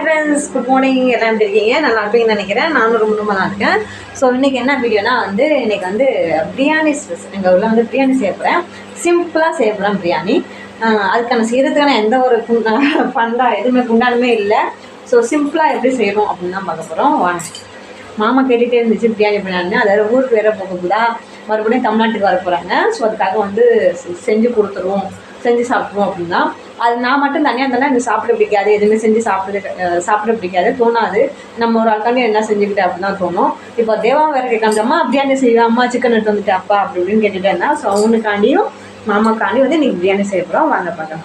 Friends, good morning. எல்லாம் எப்படி இருக்கீங்க? நல்லா இருப்பீங்கன்னு நினைக்கிறேன். நானும் ரொம்ப நல்லா இருக்கேன். ஸோ இன்றைக்கி என்ன வீடியோனா இன்றைக்கி பிரியாணி எங்கள் ஊரில் பிரியாணி செய்ய போகிறேன். சிம்பிளாக செய்ய போகிறேன் பிரியாணி. அதுக்கான செய்கிறதுக்கான எந்த ஒரு எதுவுமே குண்டாலுமே இல்லை. ஸோ சிம்பிளாக எப்படி செய்யணும் அப்படின்னு தான் பார்க்க போகிறோம். வாங்க. மாமா கேட்டுகிட்டே இருந்துச்சு பிரியாணி பண்ணான்னு. அதாவது ஊருக்கு வேறு போகக்கூடா, மறுபடியும் தமிழ்நாட்டுக்கு வர போகிறாங்க. ஸோ அதுக்காக செஞ்சு கொடுத்துருவோம், செஞ்சு சாப்பிடுவோம் அப்படின்னா. அது நான் மட்டும் தனியாக இருந்தாலும் எனக்கு சாப்பிட பிடிக்காது, எதுவுமே செஞ்சு சாப்பிட பிடிக்காது, தோணாது. நம்ம ஒரு ஆள்காண்டி என்ன செஞ்சுக்கிட்டேன் அப்படின்னு தான் தோணும். இப்போ தேவா வேறு கேட்காம, அம்மா பிரியாணி செய்வேன், அம்மா சிக்கன் எடுத்து வந்துட்டு அப்பா அப்படி இப்படின்னு கேட்டுட்டேன்னா, ஸோ அவனுக்காண்டியும் மாமாக்காண்டி இன்றைக்கி பிரியாணி செய்ய போகிறோம். வாங்க பார்க்கலாம்.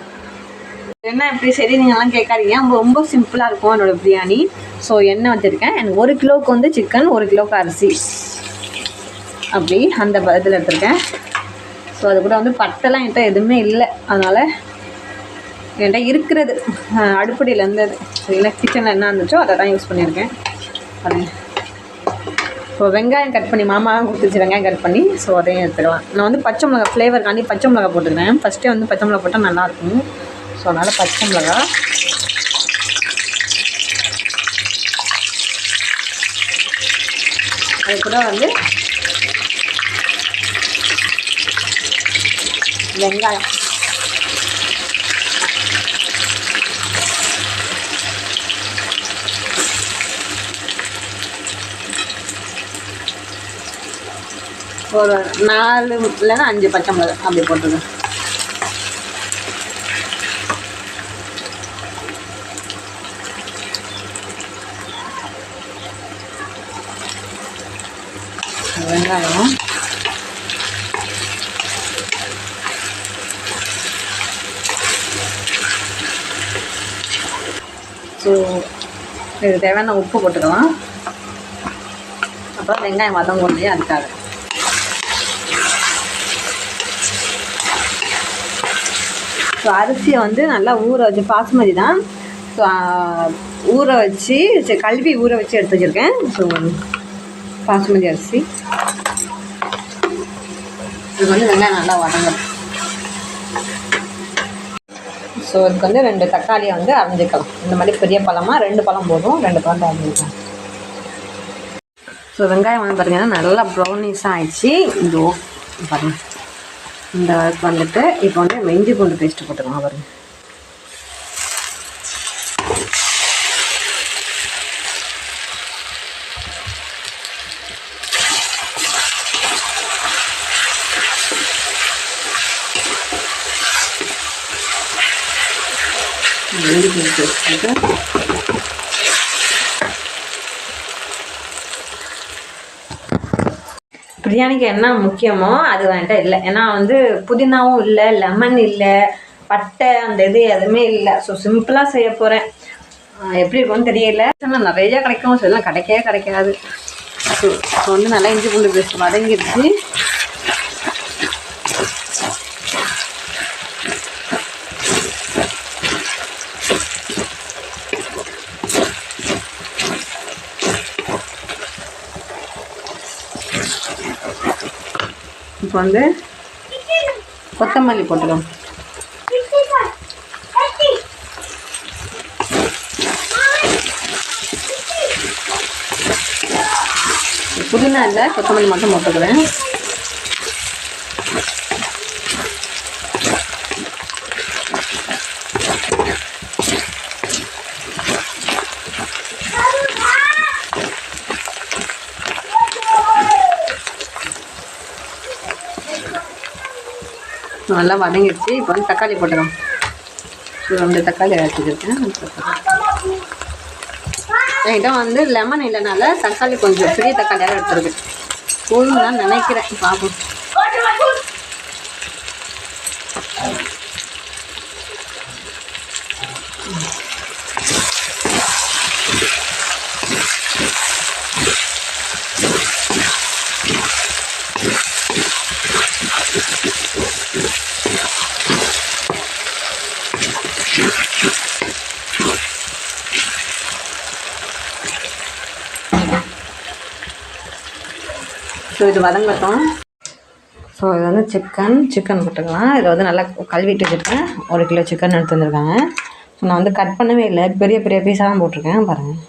என்ன இப்படி சரி நீங்கள்லாம் கேட்காதீங்க, ரொம்ப சிம்பிளாக இருக்கும் என்னோடய பிரியாணி. ஸோ எண்ணெய் வச்சுருக்கேன். எனக்கு 1 கிலோவுக்கு சிக்கன், 1 கிலோவுக்கு அரிசி அப்படி அந்த இதில் எடுத்துருக்கேன். ஸோ அது கூட பட்டெல்லாம் என்கிட்ட எதுவுமே இல்லை, அதனால் என்கிட்ட இருக்கிறது அடுப்படியில் இருந்தது. இல்லை கிச்சனில் என்ன இருந்துச்சோ அதை தான் யூஸ் பண்ணியிருக்கேன். அது இப்போ வெங்காயம் கட் பண்ணி மாமா கொடுத்துச்சு, வெங்காயம் கட் பண்ணி. ஸோ அதையும் எடுத்துக்கலாம். நான் பச்சை மிளகா ஃப்ளேவருக்காண்டி பச்சை மிளகா போட்டுக்கிறேன். ஃபஸ்ட்டே பச்சை மிளகா போட்டால் நல்லாயிருக்கும். ஸோ அதனால் பச்சை மிளகா, அது கூட வெங்காயம், ஒரு 4 இல்லைன்னா 5 பச்சை மிளகா அப்படி போட்டுருங்க. வெங்காயம் ஸோ இதுக்கு தேவையான உப்பு போட்டுக்கலாம். அப்புறம் வெங்காயம் வதங்கும் இல்லையா, அதுக்காக. ஸோ அரிசியை நல்லா ஊற வச்சு, பாசுமதி தான். ஸோ ஊற வச்சு கழுவி ஊற வச்சு எடுத்து வச்சுருக்கேன். ஸோ பாசுமதி அரிசி. இது வெங்காயம் நல்லா வதங்கும். ஸோ இதுக்கு 2 தக்காளியை அரைஞ்சிக்கலாம். இந்த மாதிரி பெரிய பழமாக 2 பழம் போதும், 2 பழம் அரைஞ்சிக்கலாம். ஸோ வெங்காயம் பார்த்திங்கன்னா நல்லா ப்ரௌனிஸாக ஆயிடுச்சு. இதோ பாருங்கள், இந்த இப்போ இஞ்சி பூண்டு பேஸ்ட்டு போட்டுக்கலாம். பாருங்கள், இஞ்சி பூண்டு பேஸ்ட் போட்டு பிரியாணிக்கு என்ன முக்கியமோ அது வந்துட்டு இல்லை. ஏன்னா புதினாவும் இல்லை, லெமன் இல்லை, பட்டை அந்த இது எதுவுமே இல்லை. ஸோ சிம்பிளாக செய்ய போகிறேன். எப்படி இருக்கும்னு தெரியல. ஆனால் நிறையா கிடைக்கும், ஸோ எல்லாம் கிடைக்காது. ஸோ நல்லா இஞ்சி பூண்டு பேஸ்ட் வதங்கிடுச்சு. இப்போ கொத்தமல்லி போட்டுக்கலாம். புதினா இல்லை, கொத்தமல்லி மட்டும் போட்டுக்கிறேன். நல்லா வதங்கிடுச்சு. இப்போ தக்காளி போட்டுக்கலாம். ஸோ 2 தக்காளி அரைச்சிருக்கேன். என்கிட்ட லெமன் இல்லைனால தக்காளி கொஞ்சம் பெரிய தக்காளியாக எடுத்துருக்கு. போதும் தான் நினைக்கிறேன், பார்ப்போம். ஸோ இது வதங்கட்டும். ஸோ இது சிக்கன் போட்டுக்கலாம். இதை நல்லா கழுவிட்டு வச்சுருக்கேன். 1 கிலோ சிக்கன் எடுத்து வந்துருக்காங்க. நான் வந்து கட் பண்ணவே இல்லை, பெரிய பெரிய பீஸாக தான் போட்டிருக்கேன் பாருங்கள்.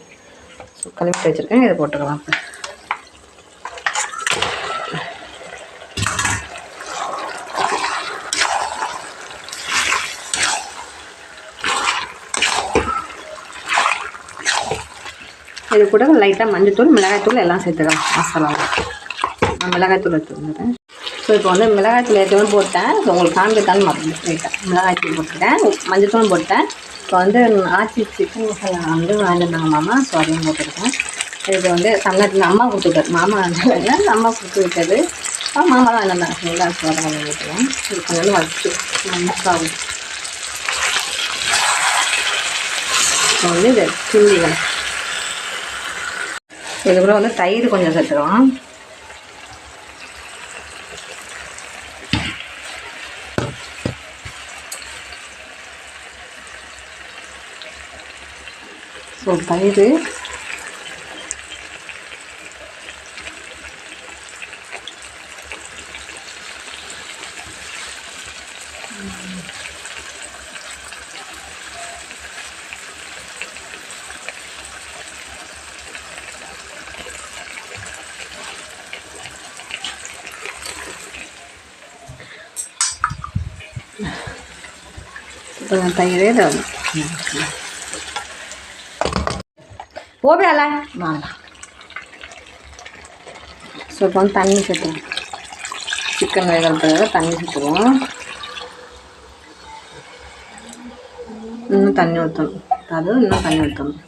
ஸோ கழுவிட்டு வச்சுருக்கேன், இதை போட்டுக்கலாம். இது கூட லைட்டாக மஞ்சள்தூள், மிளகாய்த்தூள் எல்லாம் சேர்த்துக்கலாம். மசாலாவில் நான் மிளகாய்த்தூள் எடுத்துருந்தேன். ஸோ இப்போ வந்து மிளகாய்த்தூள் ஏற்கனவே போட்டேன். ஸோ உங்களுக்கு காண்பித்தாலும் மறந்து லைட்டாக மிளகாய்த்தூள் போட்டுட்டேன், மஞ்சள்தூளும் போட்டேன். இப்போ வந்து ஆச்சி சிக்கன் மசாலா வந்து வாங்கியிருந்தாங்க மாமா, ஸோ அதையும் போட்டுருக்கேன். இது வந்து தமிழ்நாட்டில் அம்மா கொடுத்துட்டார், மாமா வந்து அம்மா கொடுத்து விட்டது. மாமா தான் வாங்கியிருந்தாங்க சரிங்களா. ஸோ அதை கொஞ்சம் ஊற்றுவேன். இது கொஞ்சம் வச்சு மிக்ஸ் ஆகும். ஸோ வந்து இது கிண்டிகள் இதுக்கப்புறம் வந்து தயிர் கொஞ்சம் சேர்த்துக்கலாம். ஸோ தயிர் தயிர் ஓபே அல்ல வாங்க. ஸோ இப்போ வந்து தண்ணி சேர்த்துவோம். சிக்கன் வேகிறதுக்காக தண்ணி சேர்த்துருவோம். இன்னும் தண்ணி ஊற்றணும், இன்னும் தண்ணி ஊற்றணும்.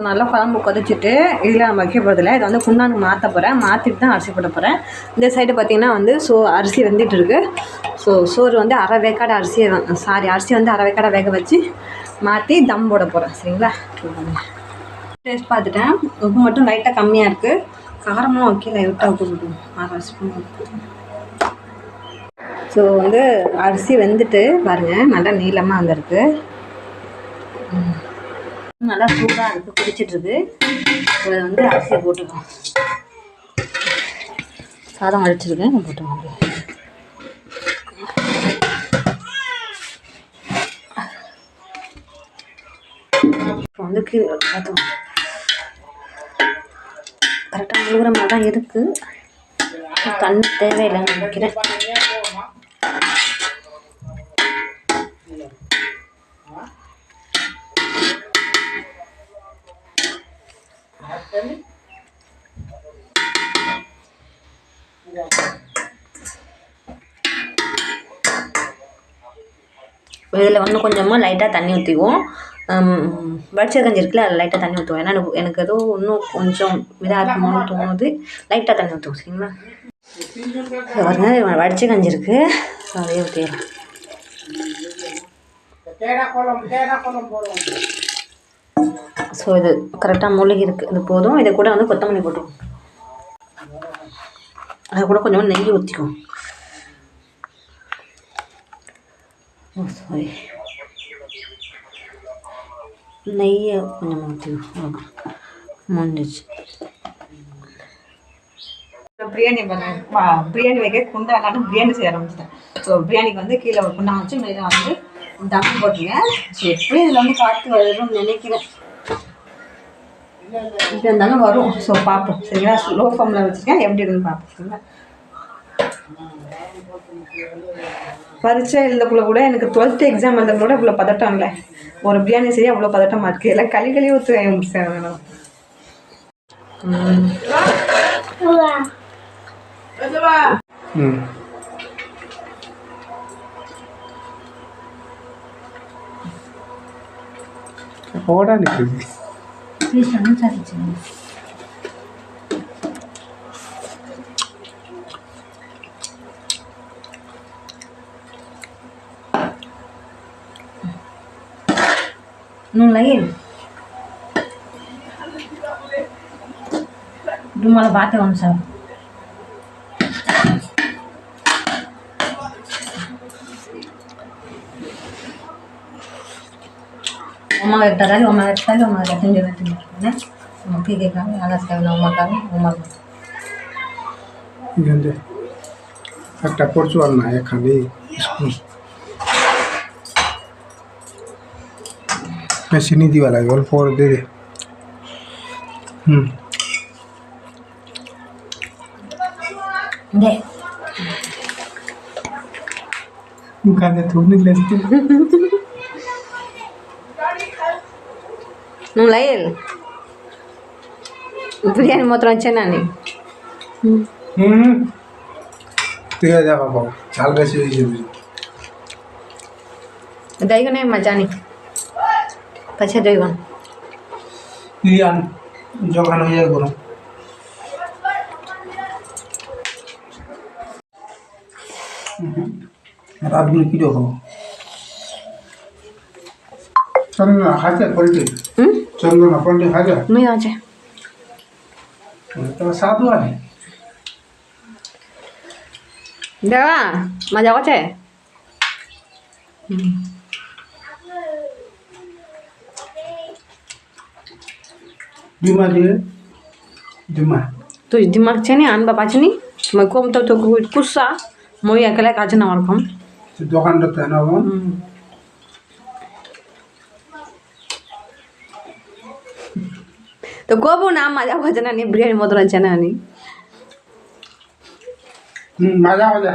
நல்லா குழம்பு கொதிச்சுட்டு இதில் நம்ம வைக்க போகிறதில்ல, இதை வந்து குண்டானுக்கு மாற்ற போகிறேன். மாற்றிட்டு தான் அரிசி போட போகிறேன். இந்த சைடு பார்த்திங்கன்னா வந்து அரிசி வெந்துட்டு இருக்கு. ஸோ சோறு வந்து அரை வேக்காடை அரிசி வந்து அரை வேக்காடை வேக வச்சு மாற்றி தம் போட போகிறேன் சரிங்களா. டேஸ்ட் பார்த்துட்டேன், உப்பு மட்டும் லைட்டாக கம்மியாக இருக்குது. காரமாக வைக்கல, விட்டால் உப்பு போட்டுவோம். அரை ஸ்பூன் உப்பு. ஸோ வந்து அரிசி வெந்துட்டு பாருங்கள், நல்லா நீளமாக வந்திருக்கு. நல்லா சூடாக இருக்குது, குடிச்சிட்ருக்கு. இதை வந்து அரிசியை போட்டுக்கலாம். சாதம் அடிச்சிருக்கேன், போட்டுக்கலாம். இப்போ வந்து கீழே பார்த்தோம் கரெக்டாக முழுகிற மாதிரி தான் இருக்குது. தண்ணி தேவையில்லைன்னு நினைக்கிறேன். இதில் வந்து கொஞ்சமாக லைட்டாக தண்ணி ஊற்றிக்குவோம். வடிச்ச கஞ்சி இருக்குல்ல, அதில் லைட்டாக தண்ணி ஊற்றுவோம். ஏன்னா எனக்கு ஏதோ இன்னும் கொஞ்சம் இதாக இருக்குமோன்னு தோணுது. லைட்டாக தண்ணி ஊற்றுவோம் சரிங்களா. பாருங்க வடிச்ச கஞ்சி இருக்குது, ஸோ அதையே ஊற்றிடலாம். ஸோ இது கரெக்டாக மூழ்கி இருக்குது, இது போதும். இதை கூட வந்து கொத்தமல்லி போட்டுருவோம். அதை கூட கொஞ்சமாக நெய் ஊற்றிக்குவோம். சாரி, நெய்யை கொஞ்சமாக ஊற்றிக்குவோம். முடிஞ்சிச்சு. பிரியாணி பிரியாணி வைக்க குண்டா எல்லாரும் பிரியாணி செய்ய ஆரம்பிச்சிட்டேன். ஸோ பிரியாணிக்கு வந்து கீழே ஒரு குண்டா வச்சு மேலே வந்து தம் போட்டுங்க. ஸோ எப்படி இதில் வந்து காற்று வரும்னு நினைக்கிறேன். இப்படி இருந்தாலும் வரும். ஸோ பார்ப்போம் சரிங்களா. லோ ஃபார்மில் வச்சுருக்கேன், எப்படி இருக்குன்னு பார்ப்போம் சரிங்களா. பரீட்சை எழுதக்குள்ள கூட எனக்கு 12th எக்ஸாம் எழுத கூட இவ்வளோ பதட்டம் இல்லை. ஒரு பிரியாணி செய்ய அவ்வளோ பதட்டமாக இருக்குது. எல்லாம் களி ஊற்றுவேன் சார். ஓடா நிற்குது. nung lain. Itu malah bate om sir. Oma kali oma datang juga tinggal, nah, mau pergi kami alas kami oma kami oma. এখানে একটা পরচুয়াল না এখানে স্পুন চিনি দিবা লাগে অল্প করে দে দে দে মুখানে থুনি লেস্তি నువ్వు లైల్ బిర్యానీ మాత్రం వచ్చానా నీ তুই যা বাবা চাল বেশি হয়ে যাবে দইগনে মজানি পছে দইগন ইয়ান জগান হয়ে যায় গরম রাত में की देखो चंदना खाते पलटी चंदना पलटी खाते नहीं आजे तो साधु आहे देवा मजा आछे दिमा दे दिमा তুই দিমাগ চেনে আনবা পাচনি মই কম তো কুসা মই একলা কাজ না ওরকম দোকানটাতে আনাবো তো কবো না মজা হচ্ছে না নি বিরিয়ানি মতন আছে না নি मजा मजा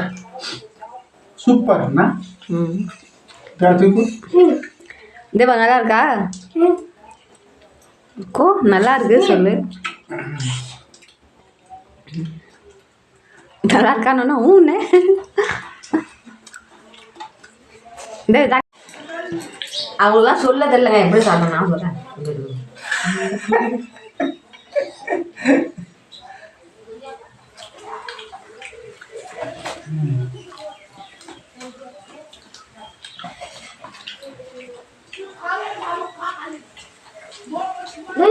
सूपर ना क्या तुझे தேவா நல்லா இருக்கா கோ நல்லா இருக்கு சொல்லு நல்லா இருக்கானோ ஊனே அவங்களாம் சொல்லது இல்லைங்க எப்படி சாப்பிட நான் சொல்றேன்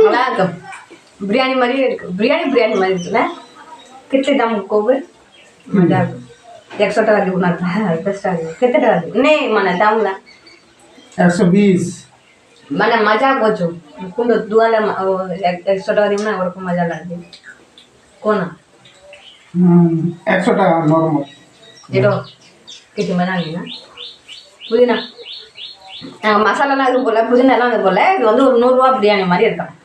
நல்லா இருக்கும் பிரியாணி மாதிரியே இருக்கு பிரியாணி மாதிரி இருக்குல்ல कितने दाम कोबर मजा एकशो टाका देऊ ना 10 टाका किती टाका नाही मला दाम ना 120 मला मजा कोचो कुंड दुआला 100 टाका देऊ ना और को मजा लागते कोण 100 টাকা নরমাল जेडो किती मनांगी ना புதினா மசாலாலாம் எதுவும் போல புதினா எல்லாம் எதுவும் போல இது வந்து ஒரு 100 ரூபா பிரியாணி மாதிரி இருக்கும்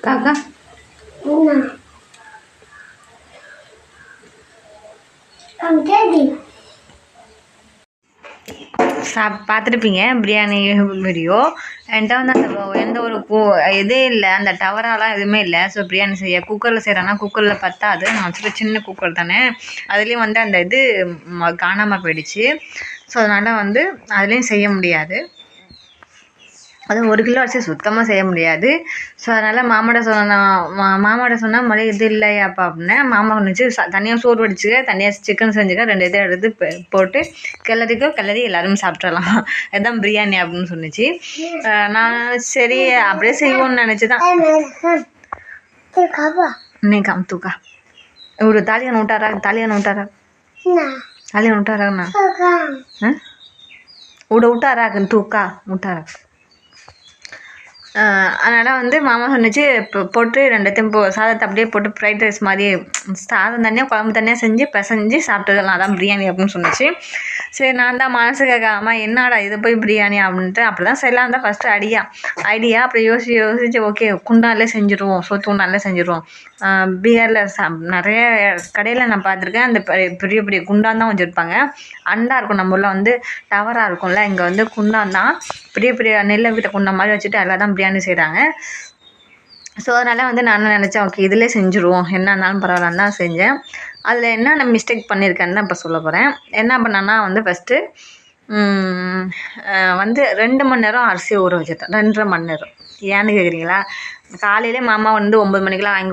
காக்கா பார்த்துருப்பீங்க பிரியாணி வீடியோ என்கிட்ட வந்து அந்த எந்த ஒரு இதே இல்லை அந்த டவராலாம் எதுவுமே இல்லை ஸோ பிரியாணி செய்ய குக்கரில் செய்கிறேன்னா குக்கரில் பத்தாது நான் வச்சுட்டு சின்ன குக்கர் தானே அதுலேயும் வந்து அந்த இது காணாமல் போயிடுச்சு ஸோ அதனால் வந்து அதுலேயும் செய்ய முடியாது அது 1 கிலோ அரிசி சுத்தமாக செய்ய முடியாது ஸோ அதனால் மாமாட்ட சொன்னால் மழை இது இல்லையாப்பா அப்படின்னா மாமா ஒன்று தனியாக சோறு வடிச்சுக்க தனியாக சிக்கன் செஞ்சுக்க 2 இதை எடுத்து போட்டு கிளறி எல்லாரும் சாப்பிட்றலாம் அதுதான் பிரியாணி அப்படின்னு சொன்னிச்சு நான் சரி அப்படியே செய்வோம்னு நினச்சி தான் नहीं काम तू का एवढं तालियान उठारा ना उठारा तू का उठारा அதனால் வந்து மாமா சொன்னிச்சு இப்போ போட்டு 2 சாதத்தை அப்படியே போட்டு ஃப்ரைட் ரைஸ் மாதிரி சாதம் தனியாக குழம்பு தனியாக செஞ்சு பிசைஞ்சு சாப்பிட்டுக்கலாம் அதான் பிரியாணி அப்படின்னு சொன்னிச்சு சரி நான் தான் மனசு கேட்காம என்னடா இது போய் பிரியாணி அப்படின்ட்டு அப்படி தான் செய்யலாம் தான் ஃபஸ்ட்டு ஐடியா அப்படி யோசிச்சு ஓகே குண்டான்லே செஞ்சுருவோம் சொத்து குண்டான்லே செஞ்சுருவோம் பீகாரில் நிறைய கடையில் நான் பார்த்துருக்கேன் அந்த பெரிய பெரிய குண்டான் தான் வச்சுருப்பாங்க அண்டா இருக்கும் நம்ம ஊரில் வந்து டவராக இருக்கும்ல இங்கே வந்து குண்டான் தான் பெரிய பெரிய நெல்லை வீட்டை குண்டான் மாதிரி வச்சுட்டு அதில் தான் பிரியாணி செய்கிறாங்க ஸோ அதனால் வந்து நான் நினச்சேன் ஓகே இதிலே செஞ்சுருவோம் என்ன இருந்தாலும் பரவாயில்லன்னு தான் செஞ்சேன் அதில் என்ன நான் மிஸ்டேக் பண்ணியிருக்கேன்னு தான் இப்போ சொல்ல போகிறேன் என்ன பண்ணேன்னா வந்து ஃபஸ்ட்டு வந்து 2 மணி நேரம் அரிசி ஊற வச்சுட்டேன் 2.5 மணி நேரம் ஏன்னு கேட்குறீங்களா காலையிலே மாமா வந்து 9 மணிக்கெலாம் வாங்கி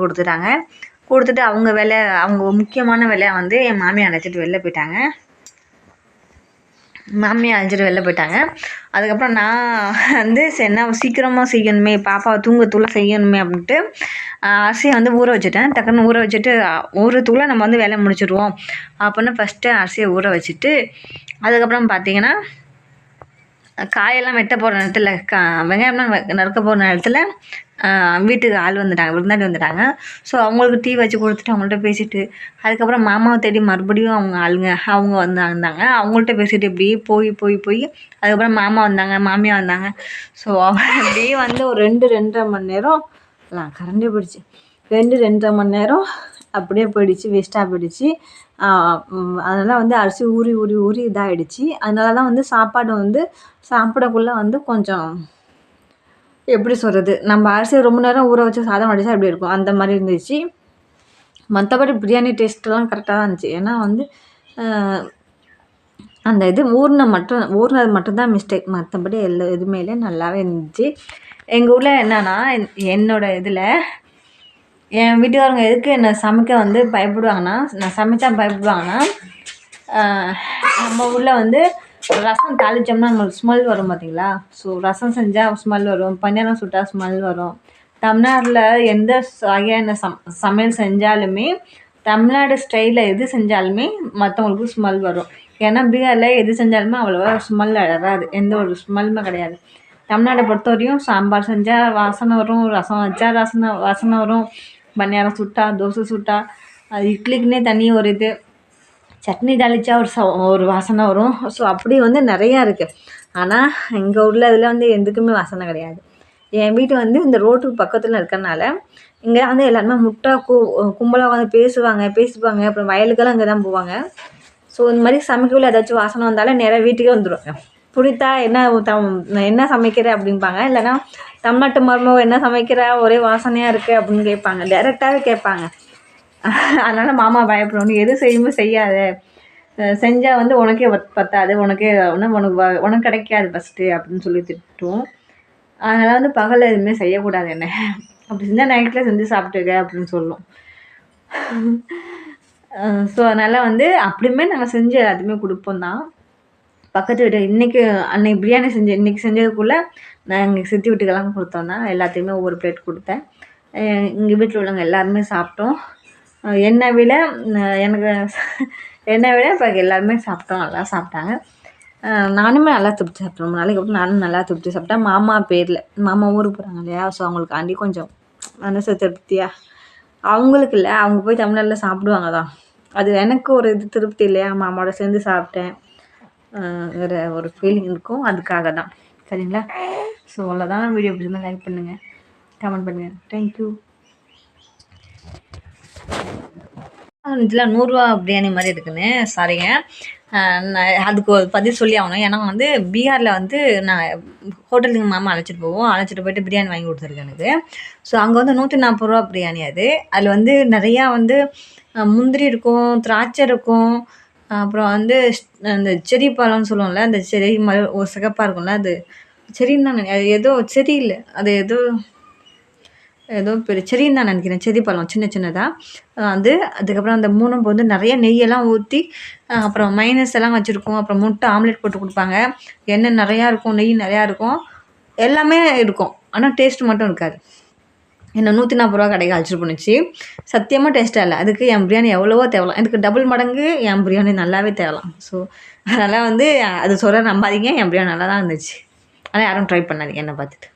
கொடுத்துட்டு அவங்க முக்கியமான வேலையை வந்து என் மாமியை அழைச்சிட்டு வெளில போயிட்டாங்க மாமியை அழைச்சிட்டு வெளில போயிட்டாங்க. அதுக்கப்புறம் நான் வந்து சரி என்ன சீக்கிரமாக செய்யணுமே, பாப்பாவை தூங்கத்துக்குள்ளே செய்யணுமே அப்படின்ட்டு அரிசியை வந்து ஊற வச்சுட்டேன். டக்குன்னு ஊற வச்சுட்டு ஊறத்துக்குள்ளே நம்ம வந்து வேலையை முடிச்சிடுவோம் அப்படின்னு ஃபஸ்ட்டு அரிசியை ஊற வச்சுட்டு, அதுக்கப்புறம் பார்த்தீங்கன்னா காயெல்லாம் வெட்ட போகிற நேரத்தில் வெங்காயம்லாம் நறுக்க போகிற நேரத்தில் வீட்டுக்கு ஆள் வந்துட்டாங்க, விருந்தாடி வந்துட்டாங்க. ஸோ அவங்களுக்கு டீ வச்சு கொடுத்துட்டு அவங்கள்ட்ட பேசிவிட்டு, அதுக்கப்புறம் மாமாவை தேடி மறுபடியும் அவங்க வந்தாங்க. அவங்கள்ட்ட பேசிட்டு இப்படியே போய் அதுக்கப்புறம் மாமா வந்தாங்க, மாமியார் வந்தாங்க. ஸோ அப்படியே வந்து ஒரு 2-2.5 மணி நேரம் கரண்டே போயிடுச்சு. 2-2.5 மணி நேரம் அப்படியே போயிடுச்சு, வேஸ்ட்டாக போயிடுச்சு. அதனால் வந்து அரிசி ஊறி இதாகிடுச்சு. அதனால தான் வந்து சாப்பாடு வந்து சாப்பிடக்குள்ளே வந்து கொஞ்சம் எப்படி சொல்கிறது, நம்ம அரிசி ரொம்ப நேரம் ஊற வச்சு சாதம் வடித்தா எப்படி இருக்கும் அந்த மாதிரி இருந்துச்சு. மற்றபடி பிரியாணி டேஸ்ட்டெல்லாம் கரெக்டாக தான் இருந்துச்சு. ஏன்னா வந்து அந்த இது ஊறினது மட்டும்தான் மிஸ்டேக், மற்றபடி எதுவுமே இல்லை, நல்லாவே இருந்துச்சு. எங்கள் ஊரில் என்னன்னா என்னோடய இதில் என் வீட்டுக்காரங்க எதுக்கு என்னை சமைக்க வந்து பயப்படுவாங்கன்னா, நான் சமைச்சா பயப்படுவாங்கன்னா, நம்ம ஊரில் வந்து ரசம் தாளித்தோம்னா நம்மளுக்கு ஸ்மெல் வரும் பார்த்தீங்களா. ஸோ ரசம் செஞ்சால் ஸ்மெல் வரும், பணியாரம் சுட்டால் ஸ்மெல் வரும். தமிழ்நாட்டில் எந்த வகையான சமையல் செஞ்சாலுமே, தமிழ்நாடு ஸ்டைலில் எது செஞ்சாலுமே மற்றவங்களுக்கு ஸ்மெல் வரும். ஏன்னா பீகாரில் எது செஞ்சாலுமே அவ்வளோவா ஸ்மெல் வராது, எந்த ஒரு ஸ்மெல்லுமே கிடையாது. தமிழ்நாட்டை பொறுத்த வரையும் சாம்பார் செஞ்சால் வாசனை வரும், ரசம் வச்சா வாசனை வரும், பணியாரம் சுட்டா, தோசை சுட்டா, அது இட்லிக்குன்னே தனி ஒரு இது, சட்னி தாளித்தா ஒரு வாசனை வரும். ஸோ அப்படி வந்து நிறையா இருக்குது. ஆனால் எங்கள் ஊரில் இதில் வந்து எதுக்குமே வாசனை கிடையாது. என் வீட்டு வந்து இந்த ரோட்டுக்கு பக்கத்தில் இருக்கிறனால இங்கே வந்து எல்லாருமே முட்டை கும்பலாக உட்காந்து பேசுவாங்க. அப்புறம் வயலுக்கெல்லாம் இங்கே தான் போவாங்க. ஸோ இந்த மாதிரி சமைக்கக்குள்ள ஏதாச்சும் வாசனை வந்தாலும் நேராக வீட்டுக்கே வந்துடுவாங்க. பிடித்தா என்ன சமைக்கிற அப்படிம்பாங்க, இல்லைனா தமிழ்நாட்டு மருமக என்ன சமைக்கிற ஒரே வாசனையாக இருக்குது அப்படின்னு கேட்பாங்க, டைரெக்டாகவே கேட்பாங்க. அதனால் மாமா பயப்படணும், எது செய்யுமோ செய்யாத, செஞ்சால் வந்து உனக்கே பத்தாது, உனக்கு கிடைக்காது ஃபஸ்ட்டு அப்படின்னு சொல்லி திட்டுவோம். அதனால் வந்து பகலில் எதுவுமே செய்யக்கூடாது, என்ன அப்படி செஞ்சால் நைட்டில் செஞ்சு சாப்பிட்டுக்க அப்படின்னு சொல்லும். ஸோ அதனால் வந்து அப்படியுமே நாங்கள் செஞ்சு எல்லாத்தையுமே கொடுப்போம் தான். பக்கத்து வீட்டு அன்னைக்கு பிரியாணி இன்றைக்கி செஞ்சதுக்குள்ளே நான் எங்கள் சித்தி வீட்டுக்கெல்லாம் கொடுத்தோன்னா எல்லாத்தையுமே ஒவ்வொரு பிளேட் கொடுத்தேன். எங்கள் வீட்டில் உள்ளவங்க எல்லாருமே சாப்பிட்டோம். என்னை விட இப்போ எல்லாருமே சாப்பிட்டோம், நல்லா சாப்பிட்டாங்க. நானுமே நல்லா திருப்தி சாப்பிட்டேன். ரொம்ப நாளைக்கு அப்புறம் நானும் நல்லா திருப்தி சாப்பிட்டேன். மாமா ஊருக்கு போகிறாங்க இல்லையா, ஸோ அவங்களுக்காண்டி கொஞ்சம் மனசு திருப்தியாக, அவங்களுக்கு இல்லை, அவங்க போய் தமிழ்நாட்டில் சாப்பிடுவாங்க தான், அது எனக்கு ஒரு இது திருப்தி இல்லையா, மாமாவோட சேர்ந்து சாப்பிட்டேன், வேறு ஒரு ஃபீலிங் இருக்கும், அதுக்காக தான். சரிங்களா. ஸோ அவ்வளோதான். வீடியோ பிடிச்சிருந்தா லைக் பண்ணுங்கள், கமெண்ட் பண்ணுங்கள். தேங்க்யூ. இதில் 100 ரூபா பிரியாணி மாதிரி இருக்குன்னு சாரிங்க, அதுக்கு ஒரு பதில் சொல்லி ஆகணும். ஏன்னா வந்து பீகாரில் வந்து நான் ஹோட்டலுக்கு மாமா அழைச்சிட்டு போயிட்டு பிரியாணி வாங்கி கொடுத்துருக்கேன் எனக்கு. ஸோ அங்கே வந்து 140 ரூபா பிரியாணி அதில் வந்து நிறையா வந்து முந்திரி இருக்கும், திராட்சை இருக்கும், அப்புறம் வந்து அந்த செரி பழம்னு சொல்லுவோம்ல, அந்த செரி மாதிரி ஒரு சிகப்பாக இருக்கும்ல, அது செரின்னு தான் அது ஏதோ செரி இல்லை, அது ஏதோ பெரிய செரின்னு தான் நினைக்கிறேன், செரி பழம் சின்னதாக அது. அதுக்கப்புறம் அந்த 3 வந்து நிறைய நெய்யெல்லாம் ஊற்றி, அப்புறம் மைனஸ் எல்லாம் வச்சுருக்கோம், அப்புறம் முட்டை ஆம்லேட் போட்டு கொடுப்பாங்க, எண்ணெய் நிறையா இருக்கும், நெய் நிறையா இருக்கும், எல்லாமே இருக்கும். ஆனால் டேஸ்ட் மட்டும் இருக்காது. என்ன 140 ரூபா கடைக்கு அழைச்சிட்டு போணுச்சு. சத்தியமாக டேஸ்ட்டாக இல்லை. அதுக்கு என் பிரியாணி எவ்வளவோ தேவலாம், எனக்கு டபுள் மடங்கு என் பிரியாணி நல்லாவே தேவலாம். ஸோ அதனால் வந்து அது சொல்ல நம்பாதீங்க, என் பிரியாணி நல்லா தான் இருந்துச்சு. ஆனால் யாரும் ட்ரை பண்ணாதீங்க என்னை பார்த்துட்டு.